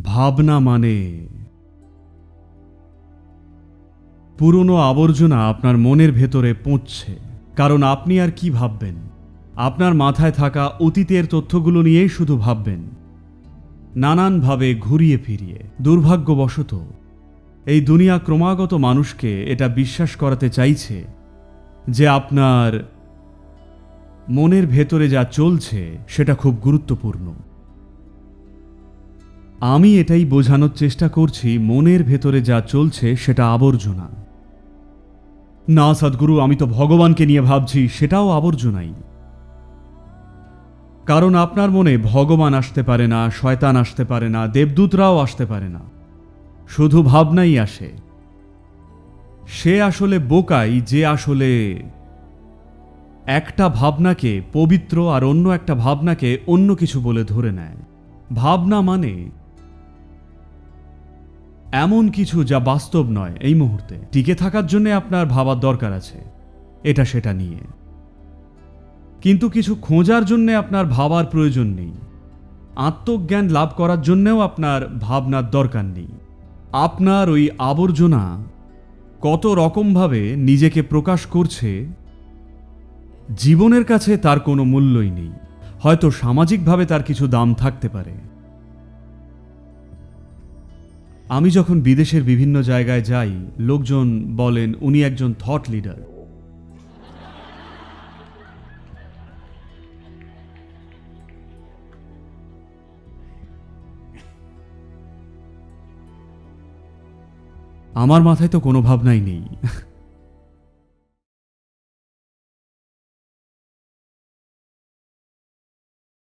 ভাবনা মানে পুরনো আবর্জনা আপনার মনের ভেতরে পৌঁছছে। কারণ আপনি আর কি ভাববেন? আপনার মাথায় থাকা অতীতের তথ্যগুলো নিয়েই শুধু ভাববেন, নানানভাবে ঘুরিয়ে ফিরিয়ে। দুর্ভাগ্যবশত এই দুনিয়া ক্রমাগত মানুষকে এটা বিশ্বাস করাতে চাইছে যে আপনার মনের ভেতরে যা চলছে সেটা খুব গুরুত্বপূর্ণ। আমি এটাই বোঝানোর চেষ্টা করছি, মনের ভেতরে যা চলছে সেটা আবর্জনা। না সদ্গুরু, আমি তো ভগবানকে নিয়ে ভাবছি, সেটাও আবর্জনাই। কারণ আপনার মনে ভগবান আসতে পারে না, শয়তান আসতে পারে না, দেবদূতরাও আসতে পারে না, শুধু ভাবনাই আসে। সে আসলে বোকাই যে আসলে একটা ভাবনাকে পবিত্র আর অন্য একটা ভাবনাকে অন্য কিছু বলে ধরে নেয়। ভাবনা মানে এমন কিছু যা বাস্তব নয়। এই মুহূর্তে টিকে থাকার জন্য আপনার ভাবার দরকার আছে এটা সেটা নিয়ে, কিন্তু কিছু খোঁজার জন্য আপনার ভাবার প্রয়োজন নেই। আত্মজ্ঞান লাভ করার জন্যও আপনার ভাবনার দরকার নেই। আপনার ওই আবর্জনা কত রকমভাবে নিজেকে প্রকাশ করছে, জীবনের কাছে তার কোনো মূল্যই নেই। হয়তো সামাজিকভাবে তার কিছু দাম থাকতে পারে। আমি যখন বিদেশের বিভিন্ন জায়গায় যাই, লোকজন বলেন উনি একজন থট লিডার। আমার মাথায় তো কোনো ভাবনাই নেই।